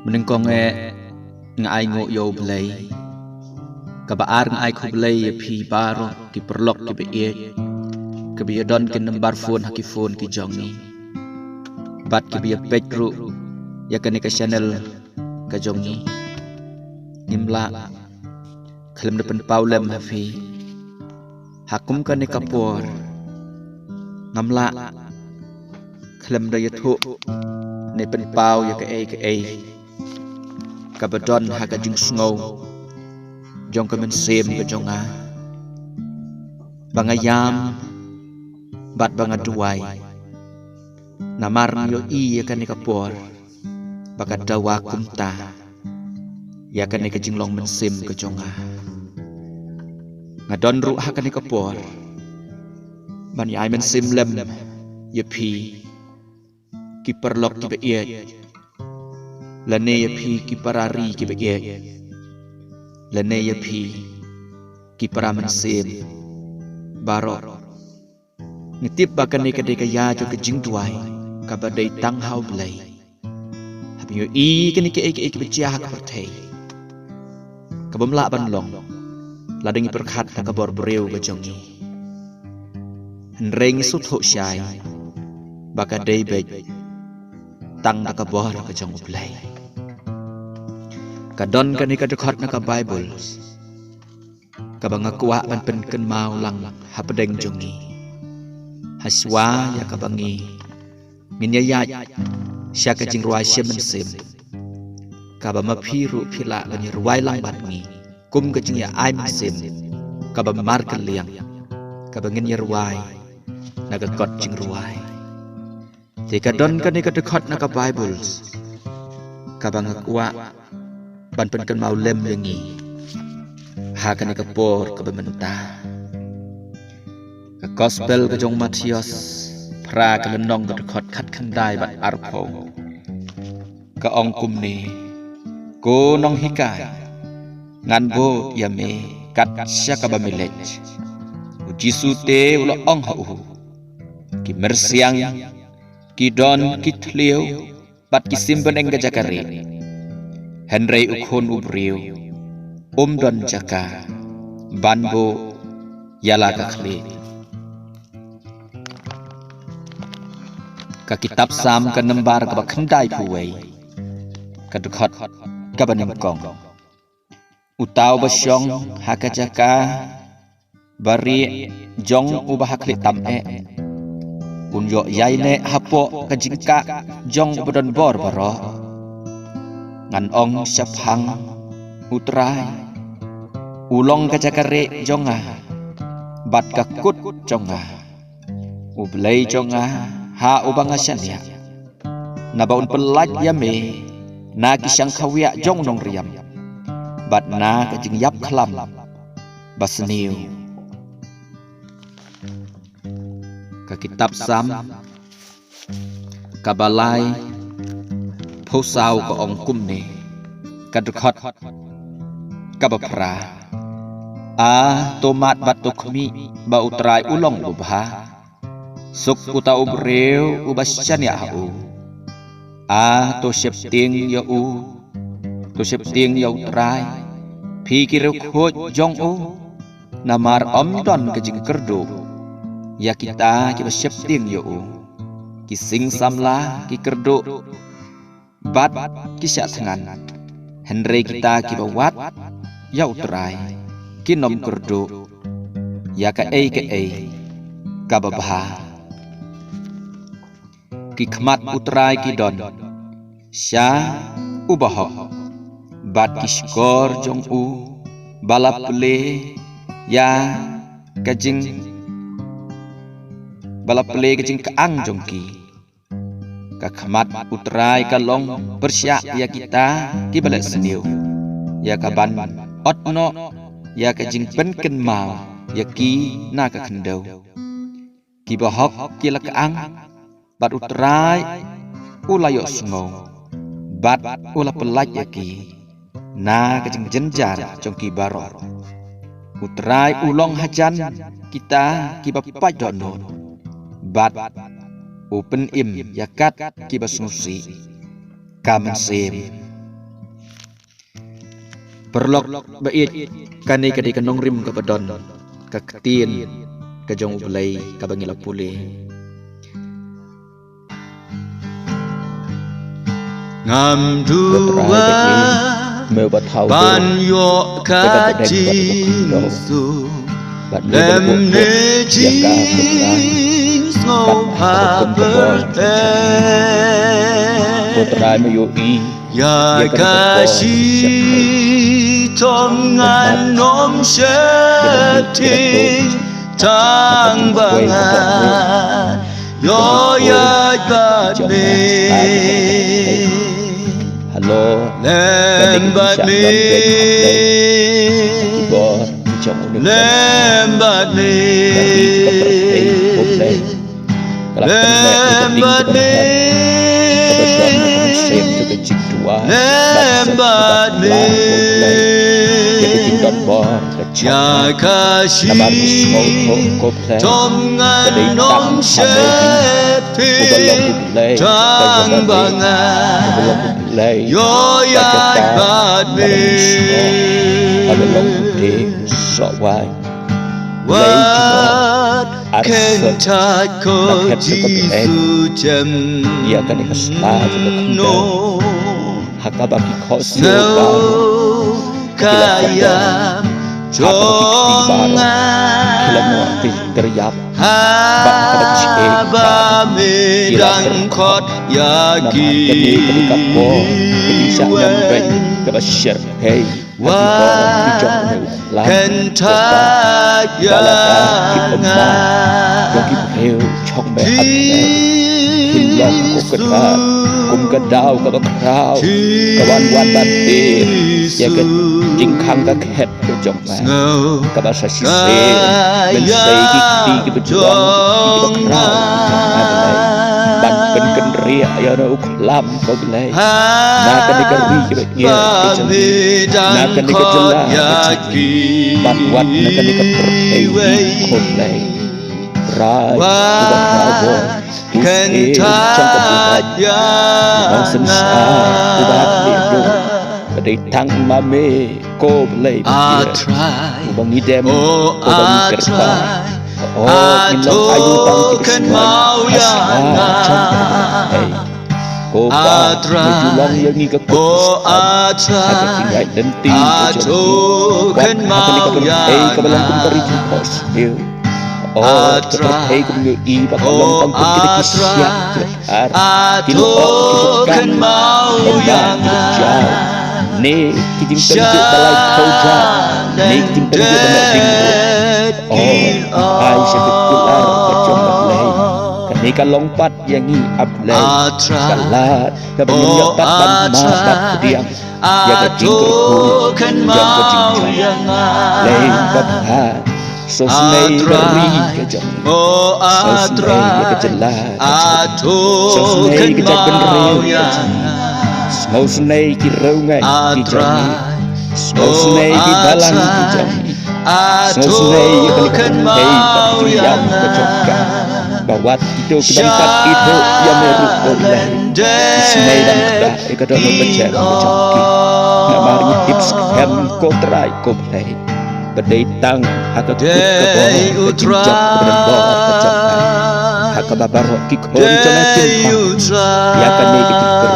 Menengkong ngai ngo yo belai kabaar ngai ko belai phi baro ki perlok ki be ke biadon ki number phone haki phone ki jongi bat ki biya petru ya kane ka channel ka jongi nimla khalam depan paulem hafi hakum kane kapor ngamla khalam da yathu ne pen pau ya ka ai kabadon haga jing snow jong kamen sem ke jonga bangayam bat bangaduai namar yo I ya kan kapor bakat dawa kumta ya kan ke jinglong men sem ke jonga ngadon ru ha kan kapor ban yai men sem lem ya phi ki perlok ki be lane ya phi ki parari ki be lane ya phi ki paraman sem baro ngitip bakan ne kade ka ya jo ke jing tuai ka badai tang hau blai habi yo I kan ke be chia ka perthei ka bomla ban long lading perkhat ka bor breu ka jongi reng sut ho shai bakadai be tang ka bor ka jong blai kadon kani ka dekhot na ka Bible ka banga kuwa ban pen ken mau lang hapedeng jongi haswa ya ka bangi min ya sya ka jing ruai sem sem ka ba ma phiru phila ban ruai lang bat ngi kum ka jing ya ai sem ka ba mar ka liang ka bangin ya ruai na ka kot jing ruai te kadon kani ka dekhot na ka Bible ka banga kuwa ban pen kan mau lem lengi ha kan ka por ka bementa ka gospel ka jong Matius pra ka lenong ka khot khat khandai bat arpho ka ong kum ni ko nong hikai ngan bo ya me kat sya ka bamelech jisu te ulo ong ha u ki mersiang ki don ki thleu bat ki simben eng ka jakare Henry ukhon ubriu don jaka banbo yala ka khli ka kitab sam ka nambar ka bakhandai puwei ka dukhot ka banim kong utaw basyong haka jaka bari jong ubah khli tam unjo yaine hapo ka jingka jong bodon bor baro ngan ong syafhang utrai ulong ka jakare jonga bat ka kut jonga ublai jonga ha ubanga syania nabaun pelaj yame na kisang khawia jong nong riam bat na ka jing yap khlam basniu ka kitab sam kabalai phosau ka ong kum ne kadkhot ka bapra tomat batukmi ba utrai ulong ubha suk uta ubreu ubasyan ya u to septing ya u to septing ya utrai pikir khoj jong u namar don ka jing kerdo ya kita ki septing ya u kising samla ki kerdo bat kisya thengan Henry kita ki bawat ya utrai ki nom kerdo ya ka ka babha ki khmat utrai ki don sya ubah bat ki skor jong u balapule ya kajing balapule kajing kaang jong ki ka khmat utrai ka long persya ya kita ki balak seniu ya ka ban otno ya ka jing pen ken mau ya ki na ka khendau ki bahok ki la kaang bat utrai ulayo sngo bat ula pelaj ya ki na ka jing jenjar jong ki baro utrai ulong hajan kita ki bapaj dono bat Open im yakat kibasusi kaman sem perlok bait kani kadi kanong rim kapadon kaktin kajong ubulay kabangilak puli ngam dua ban yo kajing su lem ne jing ngô pa bơ Putra mayu i ya ka shi thom ngan nom she ting tang bangan yo ya ba me Hello lem ba me lem ba me lembat me lembat me ya kashi tom ngan nom shepi tang bangan yo ya bat me What can tako Jisu jam no no kaya jongan haba medang kot yaki What can Kum ka daw ka bakraw kawan wan batin ya ka jingkhang ka khet ka jong ma ka ba sa si se ben sei ki ki bejong ki bakraw ban ben ken ria ya no uklam ka belai na ka ni ka ri ki ya na ka ni ka jela ban wat na ka ni ka pertei ko belai rai ka bakraw Kentaya Dari tang mame ko belai I try, bangi dem oh I try, I token mau yang I try, oh I try, I token mau yang I try, oh I try, I token mau yang ni kijing tentu balai kauja ni kijing tentu benar tinggal ai sebetular kacang ablay kani kalongpat yang ni ablay kalat kabinyak tatan mabat diam ya kacing kerku jam kacing jam lay babha sosnei dari kacang sosnei ya kejelah sosnei kecak bener Mau senai ki raungai ki jami Mau senai ki balang ki jami Mau senai kan mau yang kecokkan Bawat itu kebantat itu yang meruk oleh Senai dan kedah ikadon berjalan kecokki Namanya tips kem kotrai koplay Berdaitang haka kut kebor kecimjak keberenbor kecokkan Haka babarok ki kon conah cimpang Ya kan ni kecikir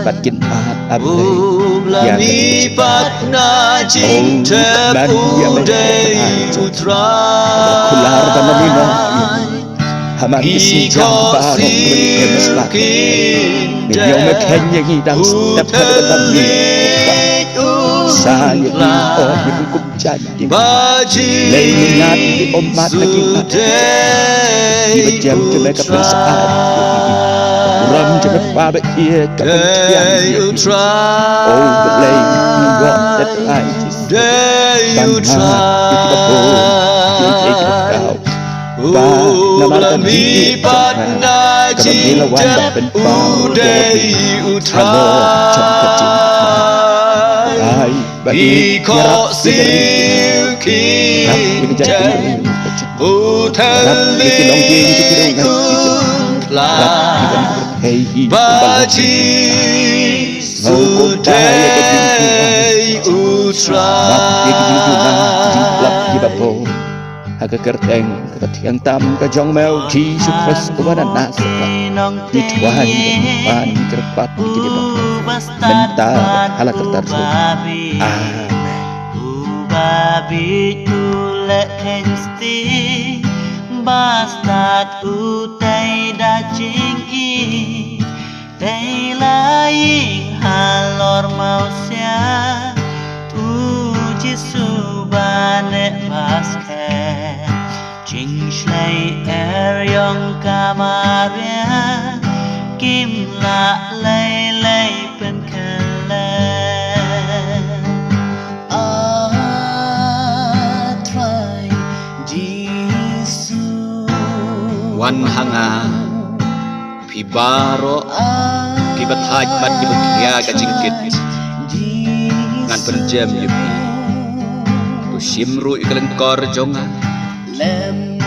Batin pahat ablay yang lipat na cinta pudai utra kular dan memino hamar isi jambar berkemas beliau mekenya hidang setiap kami saya di oh cukup jadi lainat di omat lagi di berjam coba keperasaan Ram cepat pada ia you try, oh belai what that I you try, ulang lipat na cinta udai utrai iko silkin utan Perhatikan berhei Baji Sudai Utra Haga kerteng ketiang tam kajong mel Jesus Christ kepada nasaka dituan pan kerpat dikit mentar hala kertar amen Babi tulak kensti Bastard utai dacing i Tei laing halor mausia Tuji subane baske Jing shlai yang kamaria Kim la lay lay pen kala Wan hanga pibaro kibat hajmat kibat kia kajingkit ngan penjam yupi tu simru ikalengkor jonga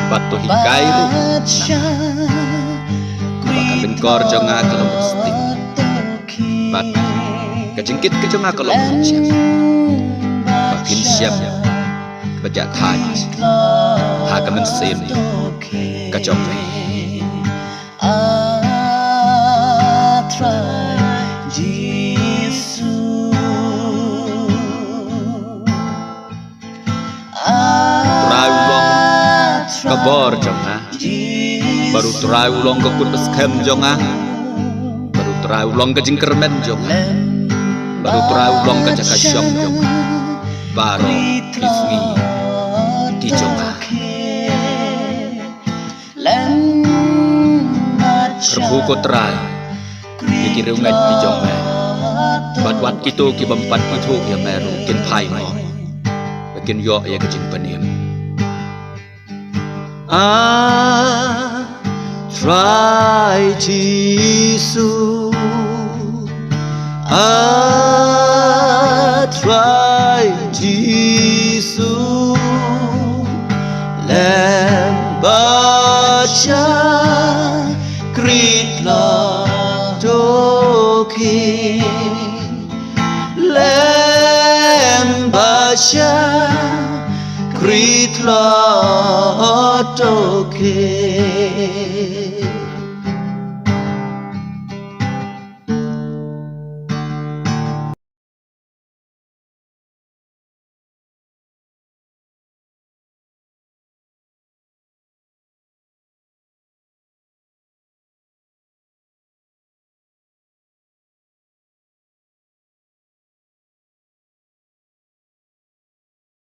batu hikairu bakal lengkor jonga kalau mesti bat kajingkit ke jonga kalau siap bakin siap bajak haj hagamen sen kacong kabor jonga baru terai ulong ke kut eskem jonga baru terai ulong ke jingkermen jonga baru terai ulong ke jakasyong jonga baru kismi di jonga kerbu ko terai dikira ungat di jonga bat kitu ki bempat kitu ya meru kin pai mo bakin yo ya ke jingpanim try Jesus try Jesus lembaca kritla doki lembaca kritla doki